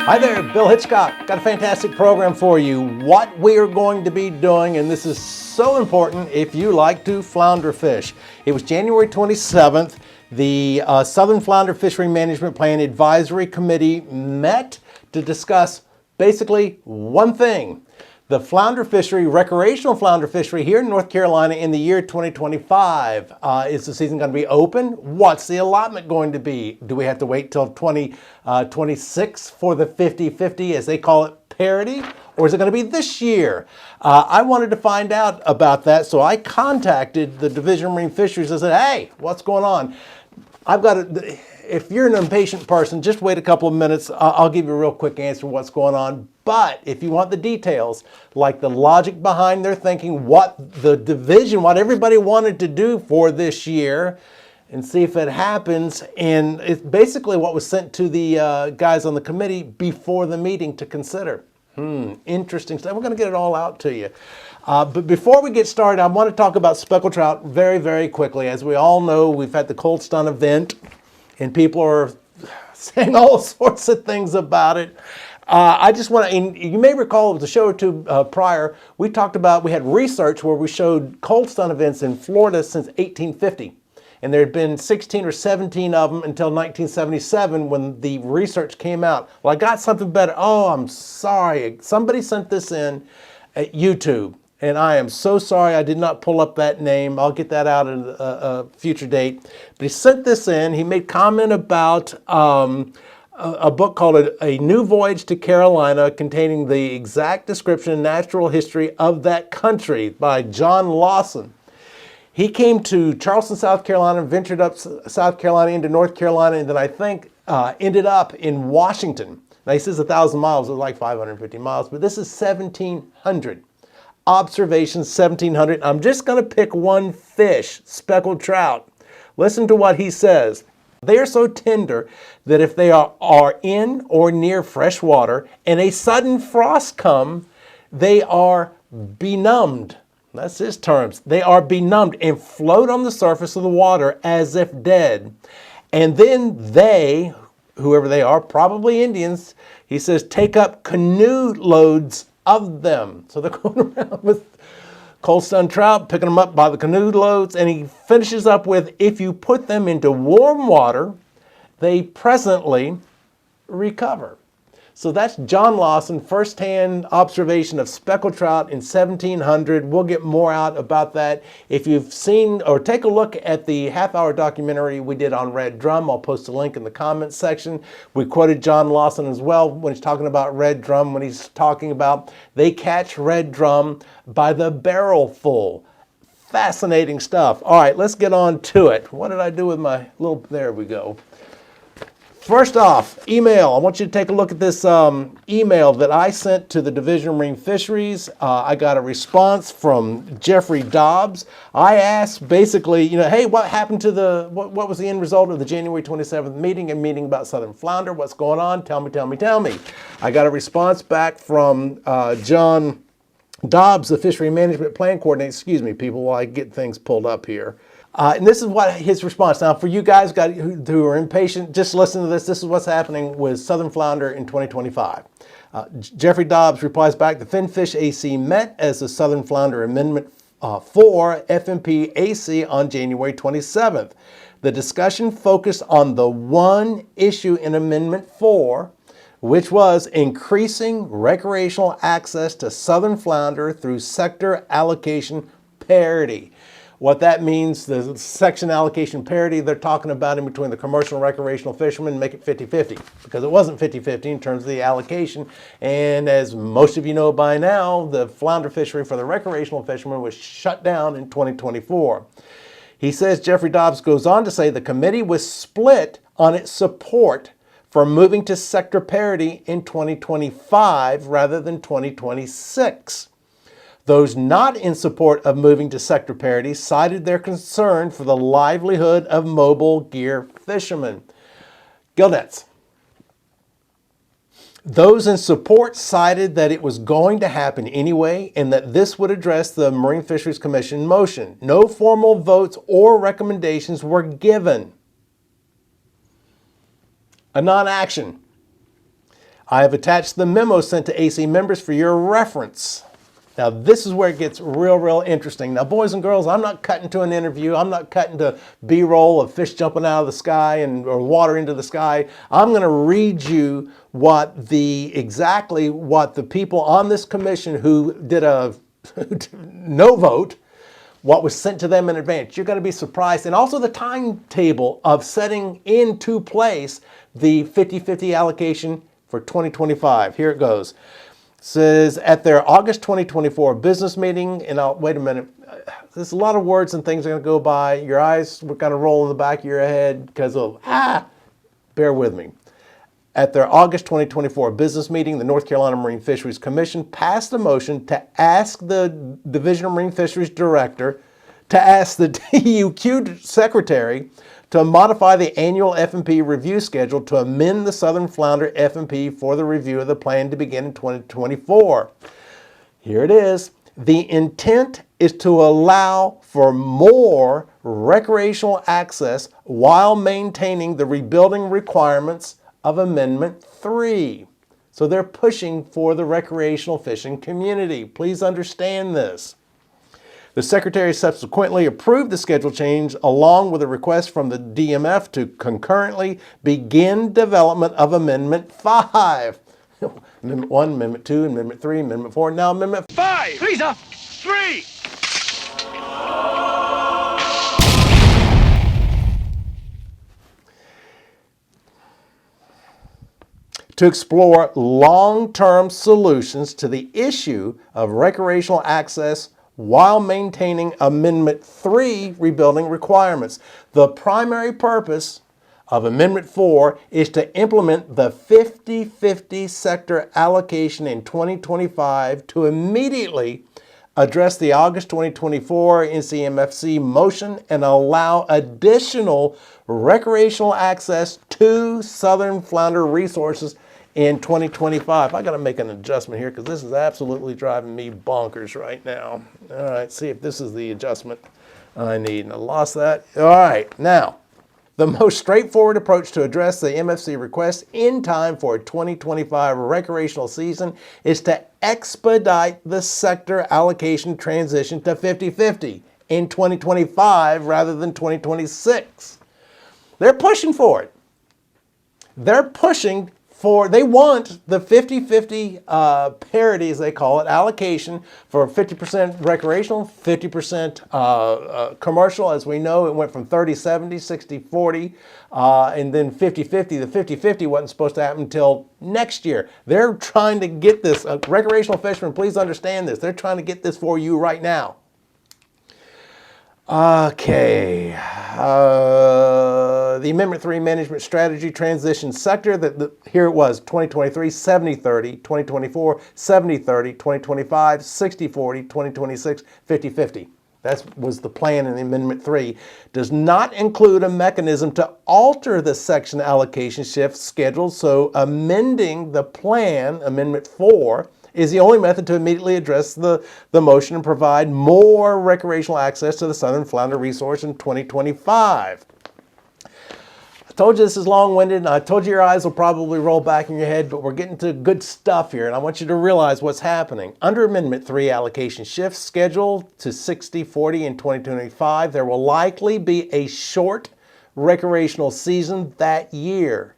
Hi there, Bill Hitchcock. Got a fantastic program for you. What we are going to be doing, and this is so important if you like to flounder fish. It was January 27th. The Southern Flounder Fishery Management Plan Advisory Committee met to discuss basically one thing. The flounder fishery, recreational flounder fishery here in North Carolina in the year 2025. Is the season going to be open? What's the allotment going to be? Do we have to wait till 2026 for the 50-50, as they call it, parity? Or is it going to be this year? I wanted to find out about that, so I contacted the Division Marine Fisheries and said, hey, what's going on? I've got to, if you're an impatient person, just wait a couple of minutes. I'll give you a real quick answer what's going on. But if you want the details, like the logic behind their thinking, what the division, what everybody wanted to do for this year, and see if it happens. And it's basically what was sent to the guys on the committee before the meeting to consider. Interesting stuff. We're going to get it all out to you. But before we get started, I want to talk about speckled trout very, very quickly. As we all know, we've had the cold stun event, and people are saying all sorts of things about it. I just want to, and you may recall it was a show or two prior, we talked about, we had research where we showed cold stun events in Florida since 1850. And there had been 16 or 17 of them until 1977 when the research came out. Well, I got something better. Oh, I'm sorry. Somebody sent this in at YouTube. And I am so sorry I did not pull up that name. I'll get that out at a future date. But he sent this in. He made comment about a book called A New Voyage to Carolina, containing the exact description and natural history of that country by John Lawson. He came to Charleston, South Carolina, ventured up South Carolina into North Carolina, and then I think ended up in Washington. Now he says 1,000 miles, it was like 550 miles, but this is 1,700. Observations, 1,700. I'm just going to pick one fish, speckled trout. Listen to what he says. They are so tender that if they are in or near fresh water and a sudden frost come, they are benumbed. That's his terms. They are benumbed and float on the surface of the water as if dead. And then they, whoever they are, probably Indians, he says, take up canoe loads of them. So they're going around with cold stun trout, picking them up by the canoe loads, and he finishes up with, if you put them into warm water, they presently recover. So that's John Lawson, firsthand observation of speckled trout in 1,700. We'll get more out about that. If you've seen or take a look at the half-hour documentary we did on red drum, I'll post a link in the comments section. We quoted John Lawson as well when he's talking about red drum, when he's talking about they catch red drum by the barrel full. Fascinating stuff. All right, let's get on to it. What did I do with my little, there we go. First off, email. I want you to take a look at this email that I sent to the Division Marine Fisheries. I got a response from Jeffrey Dobbs. I asked basically, hey, what happened to what was the end result of the January 27th meeting about Southern Flounder? What's going on? Tell me. I got a response back from John Dobbs, the Fishery Management Plan Coordinator. Excuse me, people, while I get things pulled up here. And this is what his response. Now, for you guys who are impatient, just listen to this. This is what's happening with Southern Flounder in 2025. Jeffrey Dobbs replies back, the Finfish AC met as the Southern Flounder Amendment 4 FMP AC on January 27th. The discussion focused on the one issue in Amendment 4, which was increasing recreational access to Southern Flounder through sector allocation parity. What that means, the section allocation parity, they're talking about in between the commercial and recreational fishermen, make it 50-50, because it wasn't 50-50 in terms of the allocation. And as most of you know by now, the flounder fishery for the recreational fishermen was shut down in 2024. He says, Jeffrey Dobbs goes on to say the committee was split on its support for moving to sector parity in 2025 rather than 2026. Those not in support of moving to sector parity cited their concern for the livelihood of mobile gear fishermen. Gilnets. Those in support cited that it was going to happen anyway and that this would address the Marine Fisheries Commission motion. No formal votes or recommendations were given. A non-action. I have attached the memo sent to AC members for your reference. Now, this is where it gets real interesting. Now, boys and girls, I'm not cutting to an interview. I'm not cutting to B-roll of fish jumping out of the sky or water into the sky. I'm going to read you exactly what the people on this commission who did a no vote, what was sent to them in advance. You're going to be surprised. And also the timetable of setting into place the 50-50 allocation for 2025. Here it goes. Says at their August 2024 business meeting, and wait a minute, there's a lot of words and things are going to go by. Your eyes were going to roll in the back of your head because of, bear with me. At their August 2024 business meeting, the North Carolina Marine Fisheries Commission passed a motion to ask the Division Marine Fisheries Director, to ask the DUQ Secretary to modify the annual F&P review schedule to amend the Southern Flounder F&P for the review of the plan to begin in 2024. Here it is. The intent is to allow for more recreational access while maintaining the rebuilding requirements of Amendment 3. So they're pushing for the recreational fishing community. Please understand this. The Secretary subsequently approved the schedule change along with a request from the DMF to concurrently begin development of Amendment 5. Amendment 1, Amendment 2, Amendment 3, Amendment 4, now Amendment 5. Lisa, 3. To explore long-term solutions to the issue of recreational access while maintaining Amendment 3 rebuilding requirements. The primary purpose of Amendment 4 is to implement the 50-50 sector allocation in 2025 to immediately address the August 2024 NCDMF motion and allow additional recreational access to Southern Flounder resources in 2025. I got to make an adjustment here because this is absolutely driving me bonkers right now. All right, see if this is the adjustment I need. And I lost that. All right, now, the most straightforward approach to address the MFC request in time for a 2025 recreational season is to expedite the sector allocation transition to 50-50 in 2025 rather than 2026. They're pushing for it. They're pushing for, they want the 50-50 parity, as they call it, allocation for 50% recreational, 50% commercial. As we know, it went from 30-70, 60-40, and then 50-50. The 50-50 wasn't supposed to happen until next year. They're trying to get this, recreational fishermen, please understand this. They're trying to get this for you right now. Okay, the Amendment 3 Management Strategy Transition Sector, here it was, 2023, 70-30, 2024, 70-30, 2025, 60-40, 2026, 50-50. That was the plan in the Amendment 3. Does not include a mechanism to alter the section allocation shift schedule, so amending the plan, Amendment 4, is the only method to immediately address the motion and provide more recreational access to the Southern Flounder resource in 2025. I told you this is long-winded, and I told you your eyes will probably roll back in your head, but we're getting to good stuff here, and I want you to realize what's happening. Under Amendment 3 allocation shift schedule to 60-40 in 2025, there will likely be a short recreational season that year.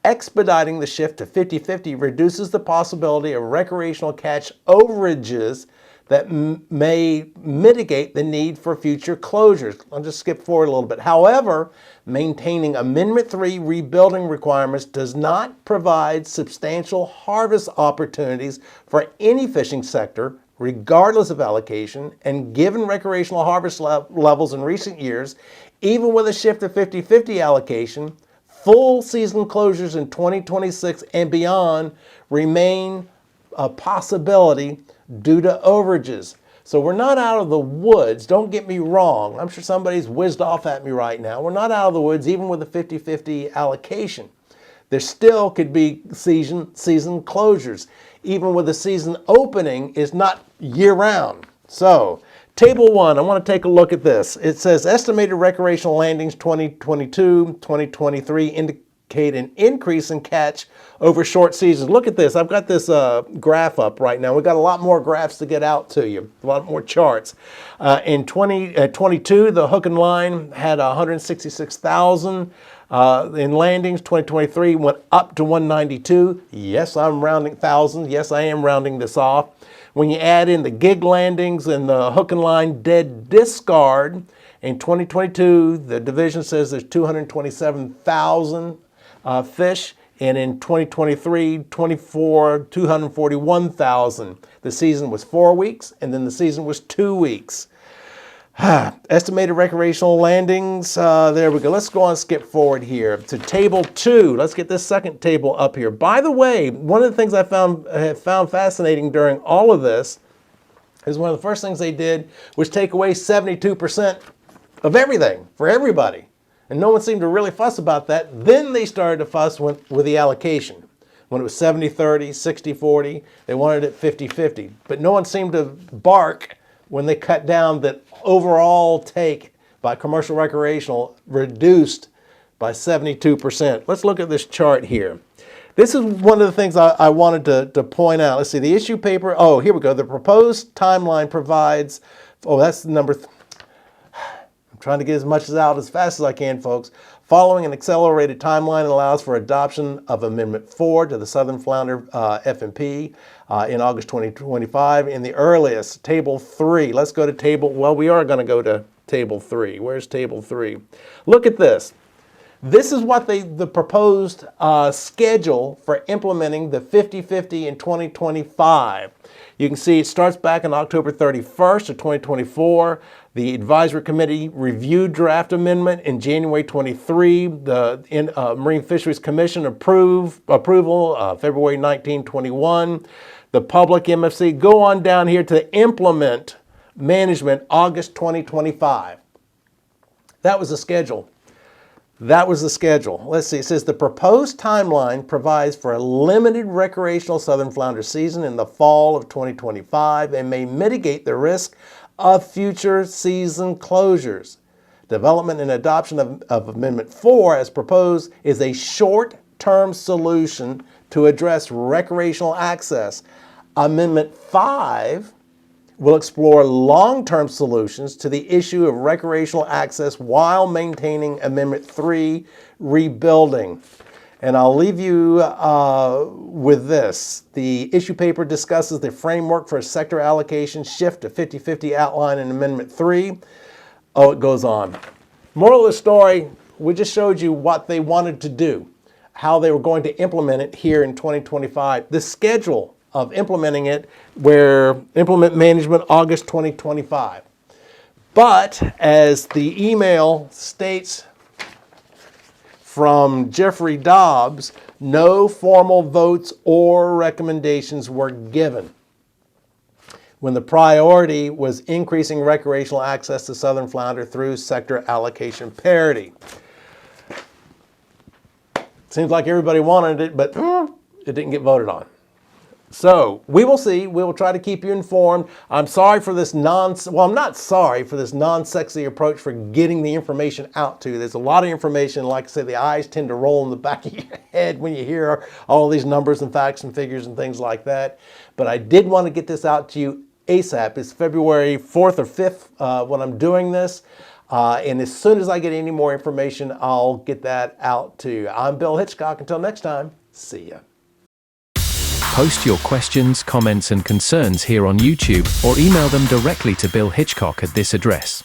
Expediting the shift to 50-50 reduces the possibility of recreational catch overages that may mitigate the need for future closures. I'll just skip forward a little bit. However, maintaining Amendment 3 rebuilding requirements does not provide substantial harvest opportunities for any fishing sector, regardless of allocation, and given recreational harvest levels in recent years, even with a shift to 50-50 allocation, full season closures in 2026 and beyond remain a possibility due to overages. So we're not out of the woods, don't get me wrong. I'm sure somebody's whizzed off at me right now. We're not out of the woods even with a 50-50 allocation. There still could be season closures. Even with the season opening is not year-round. So, Table 1, I want to take a look at this. It says estimated recreational landings 2022, 2023 an increase in catch over short seasons. Look at this. I've got this graph up right now. We've got a lot more graphs to get out to you, a lot more charts. In 2022, the hook and line had 166,000 in landings. 2023 went up to 192. Yes, I'm rounding thousands. Yes, I am rounding this off. When you add in the gig landings and the hook and line dead discard, in 2022, the division says there's 227,000 fish, and in 2023, 241,000. The season was 4 weeks, and then the season was 2 weeks. Estimated recreational landings, there we go. Let's go on and skip forward here to table 2. Let's get this second table up here. By the way, one of the things I found fascinating during all of this is one of the first things they did was take away 72% of everything for everybody. And no one seemed to really fuss about that. Then they started to fuss with the allocation. When it was 70-30, 60-40, they wanted it 50-50. But no one seemed to bark when they cut down that overall take by commercial recreational reduced by 72%. Let's look at this chart here. This is one of the things I wanted to point out. Let's see, the issue paper, oh, here we go. The proposed timeline provides, oh, that's the number, I'm trying to get as much out as fast as I can, folks. Following an accelerated timeline allows for adoption of Amendment 4 to the Southern Flounder F&P in August 2025. In the earliest, Table 3. Let's go to Table, well, we are going to go to Table 3. Where's Table 3? Look at this. This is what the proposed schedule for implementing the 50-50 in 2025. You can see it starts back on October 31st of 2024. The advisory committee reviewed draft amendment in January 23. The Marine Fisheries Commission approval February 19, 21. The public MFC go on down here to implement management August 2025. That was the schedule. That was the schedule. Let's see. It says the proposed timeline provides for a limited recreational southern flounder season in the fall of 2025 and may mitigate the risk of future season closures. Development and adoption of Amendment 4 as proposed is a short-term solution to address recreational access. Amendment 5 will explore long-term solutions to the issue of recreational access while maintaining Amendment 3 rebuilding. And I'll leave you with this. The issue paper discusses the framework for a sector allocation shift to 50-50 outline in Amendment 3. Oh, it goes on. Moral of the story, we just showed you what they wanted to do, how they were going to implement it here in 2025. The schedule of implementing it, where implement management August 2025. But as the email states from Jeffrey Dobbs, no formal votes or recommendations were given when the priority was increasing recreational access to southern flounder through sector allocation parity. Seems like everybody wanted it, but it didn't get voted on. So we will see. We will try to keep you informed. I'm sorry for this I'm not sorry for this non-sexy approach for getting the information out to you. There's a lot of information. Like I said, the eyes tend to roll in the back of your head when you hear all these numbers and facts and figures and things like that. But I did want to get this out to you ASAP. It's February 4th or 5th when I'm doing this. And as soon as I get any more information, I'll get that out to you. I'm Bill Hitchcock. Until next time, see ya. Post your questions, comments and concerns here on YouTube or email them directly to Bill Hitchcock at this address.